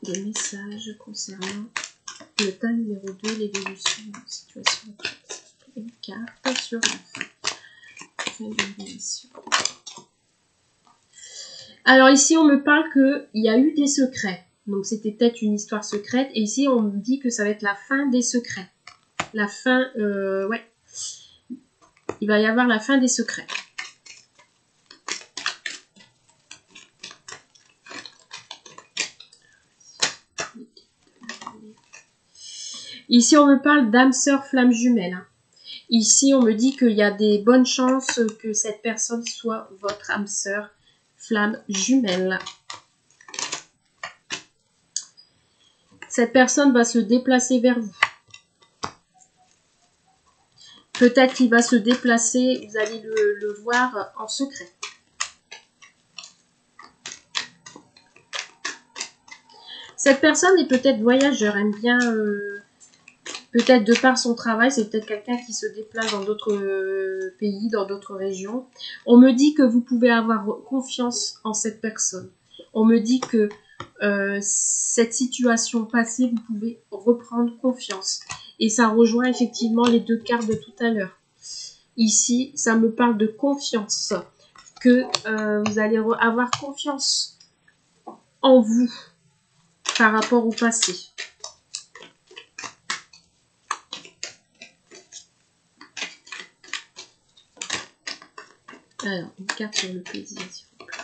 des messages concernant le tas numéro 2, l'évolution de la situation. Une carte sur la fin de l'évolution. Alors ici, on me parle qu'il y a eu des secrets. Donc c'était peut-être une histoire secrète. Et ici, on me dit que ça va être la fin des secrets. La fin, ouais. Il va y avoir la fin des secrets. Ici, on me parle d'âme sœur flamme jumelle. Ici, on me dit qu'il y a des bonnes chances que cette personne soit votre âme sœur flamme jumelle. Cette personne va se déplacer vers vous. Peut-être qu'il va se déplacer, vous allez le voir en secret. Cette personne est peut-être voyageur, aime bien, peut-être de par son travail, c'est peut-être quelqu'un qui se déplace dans d'autres pays, dans d'autres régions. On me dit que vous pouvez avoir confiance en cette personne. On me dit que cette situation passée, vous pouvez reprendre confiance. Et ça rejoint effectivement les deux cartes de tout à l'heure. Ici, ça me parle de confiance, que vous allez avoir confiance en vous par rapport au passé. Alors, une carte sur le plaisir, s'il vous plaît.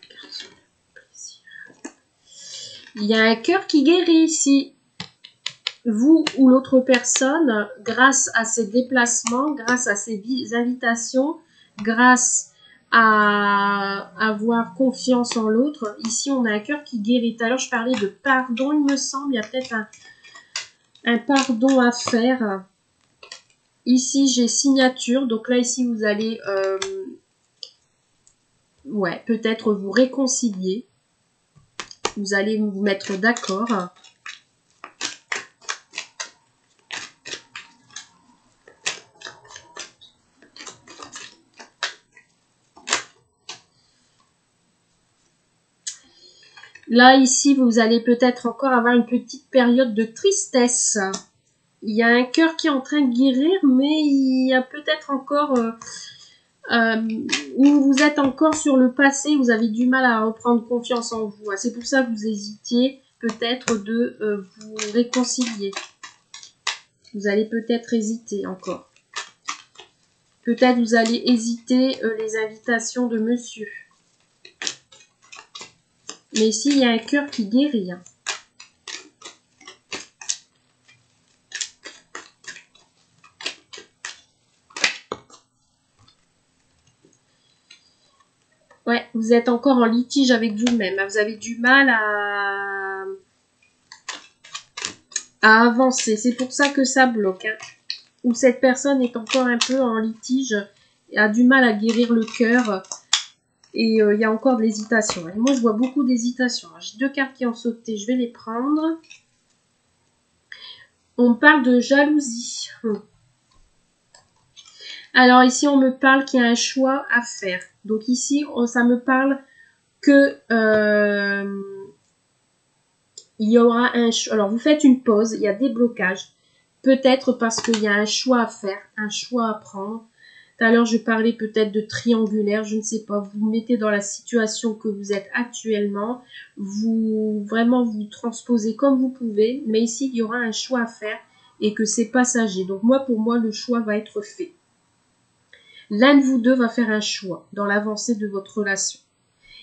Carte sur le plaisir. Il y a un cœur qui guérit ici. Vous ou l'autre personne, grâce à ces déplacements, grâce à ces invitations, grâce à avoir confiance en l'autre, ici on a un cœur qui guérit. Tout à l'heure je parlais de pardon, il me semble, il y a peut-être un pardon à faire. Ici j'ai signature, donc là ici vous allez ouais, peut-être vous réconcilier. Vous allez vous mettre d'accord. Là, ici, vous allez peut-être encore avoir une petite période de tristesse. Il y a un cœur qui est en train de guérir, mais il y a peut-être encore... où vous êtes encore sur le passé, vous avez du mal à reprendre confiance en vous. C'est pour ça que vous hésitiez peut-être de vous réconcilier. Vous allez peut-être hésiter encore. Peut-être vous allez hésiter les invitations de monsieur. Mais ici, il y a un cœur qui guérit. Ouais, vous êtes encore en litige avec vous-même. Vous avez du mal à avancer. C'est pour ça que ça bloque. Hein. Ou cette personne est encore un peu en litige, a du mal à guérir le cœur. Et il y a encore de l'hésitation. Et moi, je vois beaucoup d'hésitation. J'ai 2 cartes qui ont sauté. Je vais les prendre. On parle de jalousie. Alors ici, on me parle qu'il y a un choix à faire. Donc ici, ça me parle que il y aura un choix. Alors vous faites une pause, il y a des blocages. Peut-être parce qu'il y a un choix à faire, un choix à prendre. Tout à l'heure, je parlais peut-être de triangulaire, je ne sais pas. Vous vous mettez dans la situation que vous êtes actuellement. Vous transposez comme vous pouvez. Mais ici, il y aura un choix à faire et que c'est passager. Donc moi, pour moi, le choix va être fait. L'un de vous deux va faire un choix dans l'avancée de votre relation.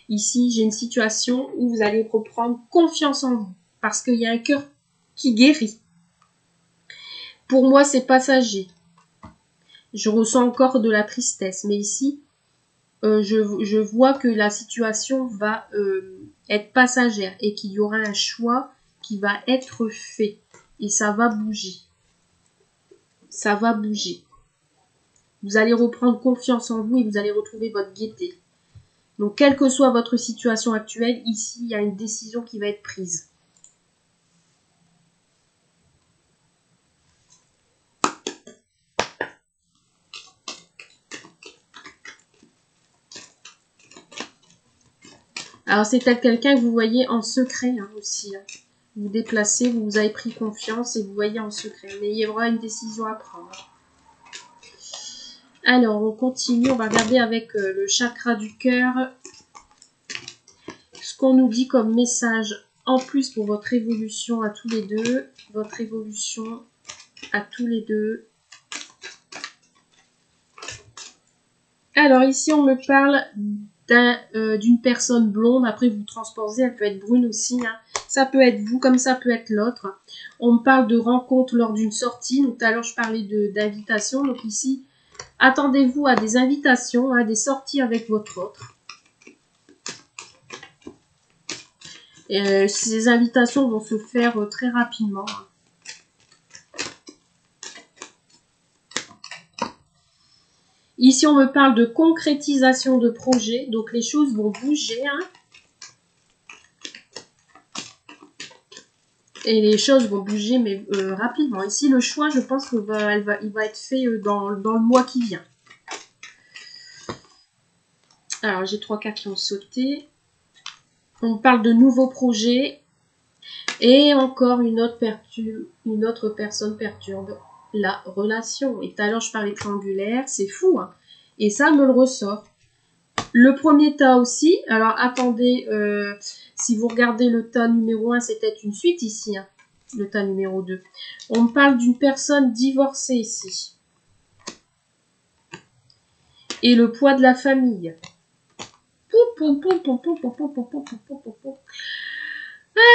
Ici, j'ai une situation où vous allez reprendre confiance en vous parce qu'il y a un cœur qui guérit. Pour moi, c'est passager. Je ressens encore de la tristesse, mais ici, je vois que la situation va être passagère et qu'il y aura un choix qui va être fait et ça va bouger. Ça va bouger. Vous allez reprendre confiance en vous et vous allez retrouver votre gaieté. Donc, quelle que soit votre situation actuelle, ici, il y a une décision qui va être prise. Alors, c'est peut-être quelqu'un que vous voyez en secret hein, aussi. Hein. Vous déplacez, vous avez pris confiance et vous voyez en secret. Mais il y aura une décision à prendre. Alors, on continue. On va regarder avec le chakra du cœur. Ce qu'on nous dit comme message en plus pour votre évolution à tous les deux. Votre évolution à tous les deux. Alors, ici, on me parle d'une personne blonde. Après, vous transposez, elle peut être brune aussi. Hein. Ça peut être vous, comme ça peut être l'autre. On me parle de rencontre lors d'une sortie. Donc, tout à l'heure, je parlais d'invitation. Donc, ici, attendez-vous à des invitations, à des sorties avec votre autre. Et, ces invitations vont se faire très rapidement. Ici, on me parle de concrétisation de projet. Donc, les choses vont bouger. Hein. Et les choses vont bouger, mais rapidement. Ici, le choix, je pense qu'il va être fait dans le mois qui vient. Alors, j'ai 3 cartes qui ont sauté. On parle de nouveaux projets. Et encore une autre personne perturbe la relation. Et tout à l'heure, je parlais triangulaire. C'est fou, hein. Et ça me le ressort. Le premier tas aussi. Alors, attendez, si vous regardez le tas numéro 1, c'est peut-être une suite ici. Hein, le tas numéro 2. On me parle d'une personne divorcée ici. Et le poids de la famille. Ah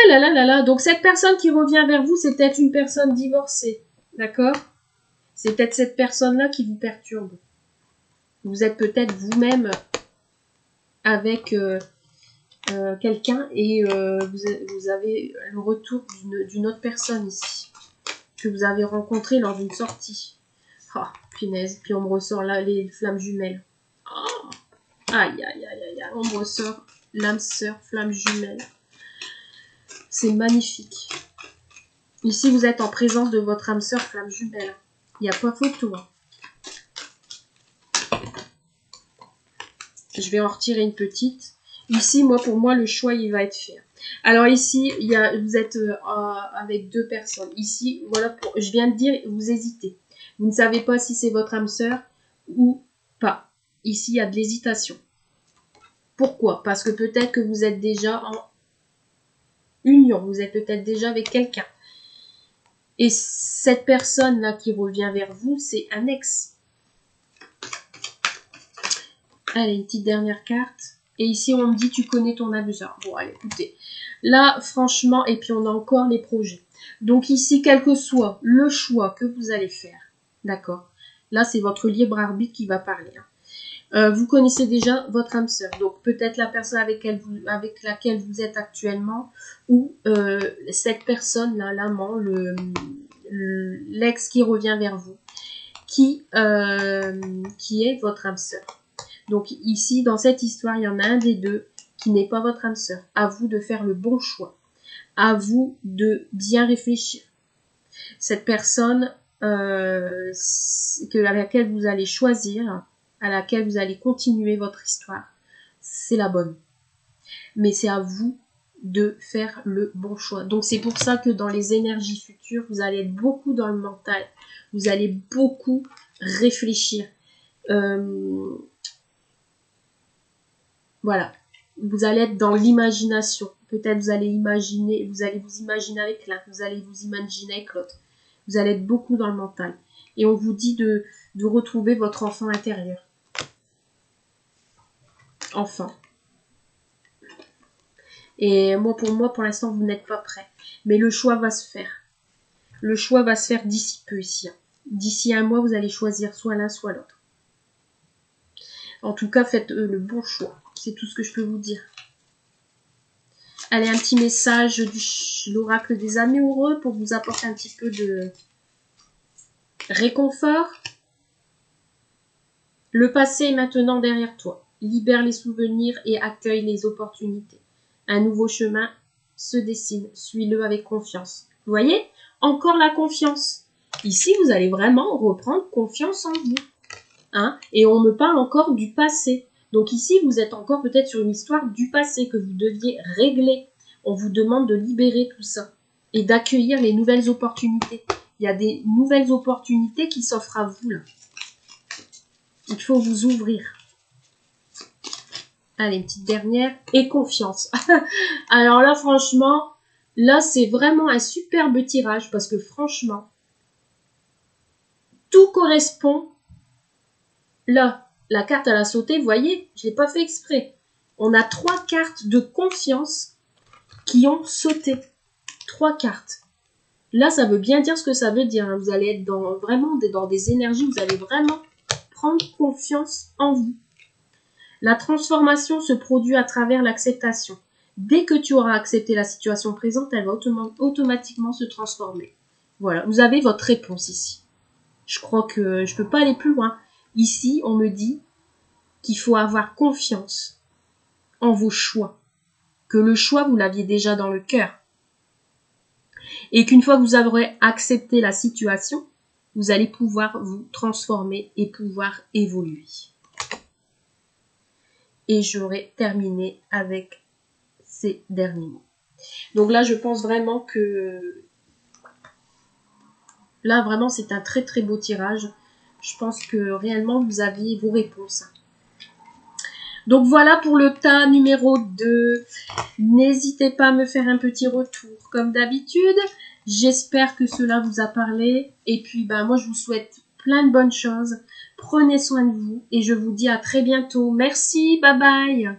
là là là là. Donc, cette personne qui revient vers vous, c'est peut-être une personne divorcée. D'accord? C'est peut-être cette personne-là qui vous perturbe. Vous êtes peut-être vous-même avec quelqu'un et vous avez le retour d'une autre personne ici que vous avez rencontré lors d'une sortie. Ah, punaise. Puis on me ressort là les flammes jumelles. Oh. Aïe, aïe, aïe, aïe, aïe. On me ressort l'âme sœur, flamme jumelle. C'est magnifique. Ici, vous êtes en présence de votre âme sœur, flamme jumelle. Il n'y a pas photo. Hein. Je vais en retirer une petite. Ici, pour moi, le choix, il va être fait. Alors ici, vous êtes avec 2 personnes. Ici, voilà, je viens de dire, vous hésitez. Vous ne savez pas si c'est votre âme sœur ou pas. Ici, il y a de l'hésitation. Pourquoi? Parce que peut-être que vous êtes déjà en union. Vous êtes peut-être déjà avec quelqu'un. Et cette personne-là qui revient vers vous, c'est un ex. Allez, une petite dernière carte. Et ici, on me dit, tu connais ton abuseur. Bon, allez, écoutez. Là, franchement, et puis on a encore les projets. Donc ici, quel que soit le choix que vous allez faire, d'accord? Là, c'est votre libre arbitre qui va parler. Hein. Vous connaissez déjà votre âme sœur. Donc peut-être la personne avec laquelle vous êtes actuellement, ou cette personne-là, l'amant, l'ex qui revient vers vous, qui est votre âme sœur. Donc ici, dans cette histoire, il y en a un des deux qui n'est pas votre âme sœur. À vous de faire le bon choix. À vous de bien réfléchir. Cette personne à laquelle vous allez choisir, à laquelle vous allez continuer votre histoire, c'est la bonne. Mais c'est à vous de faire le bon choix. Donc c'est pour ça que dans les énergies futures, vous allez être beaucoup dans le mental. Vous allez beaucoup réfléchir. Voilà. Vous allez être dans l'imagination. Peut-être vous allez vous imaginer avec l'un, vous allez vous imaginer avec l'autre. Vous allez être beaucoup dans le mental. Et on vous dit de retrouver votre enfant intérieur. Enfant. Et pour moi, pour l'instant, vous n'êtes pas prêt. Mais le choix va se faire. Le choix va se faire d'ici peu ici. D'ici un mois, vous allez choisir soit l'un, soit l'autre. En tout cas, faites le bon choix. C'est tout ce que je peux vous dire. Allez, un petit message de l'oracle des amoureux pour vous apporter un petit peu de réconfort. Le passé est maintenant derrière toi. Libère les souvenirs et accueille les opportunités. Un nouveau chemin se dessine. Suis-le avec confiance. Vous voyez? Encore la confiance. Ici, vous allez vraiment reprendre confiance en vous. Hein? Et on me parle encore du passé. Donc ici, vous êtes encore peut-être sur une histoire du passé que vous deviez régler. On vous demande de libérer tout ça et d'accueillir les nouvelles opportunités. Il y a des nouvelles opportunités qui s'offrent à vous là. Il faut vous ouvrir. Allez, une petite dernière. Et confiance. Alors là, franchement, là, c'est vraiment un superbe tirage parce que franchement, tout correspond. Là, la carte, elle a sauté, vous voyez, je ne l'ai pas fait exprès. On a 3 cartes de confiance qui ont sauté. 3 cartes. Là, ça veut bien dire ce que ça veut dire. Hein. Vous allez être vraiment dans des énergies, vous allez vraiment prendre confiance en vous. La transformation se produit à travers l'acceptation. Dès que tu auras accepté la situation présente, elle va automatiquement se transformer. Voilà, vous avez votre réponse ici. Je crois que je ne peux pas aller plus loin. Ici, on me dit qu'il faut avoir confiance en vos choix. Que le choix, vous l'aviez déjà dans le cœur. Et qu'une fois que vous aurez accepté la situation, vous allez pouvoir vous transformer et pouvoir évoluer. Et j'aurai terminé avec ces derniers mots. Donc là, je pense vraiment que... Là, vraiment, c'est un très très beau tirage. Je pense que réellement, vous aviez vos réponses. Donc voilà pour le tas numéro 2. N'hésitez pas à me faire un petit retour comme d'habitude. J'espère que cela vous a parlé. Et puis, moi, je vous souhaite plein de bonnes choses. Prenez soin de vous et je vous dis à très bientôt. Merci, bye bye.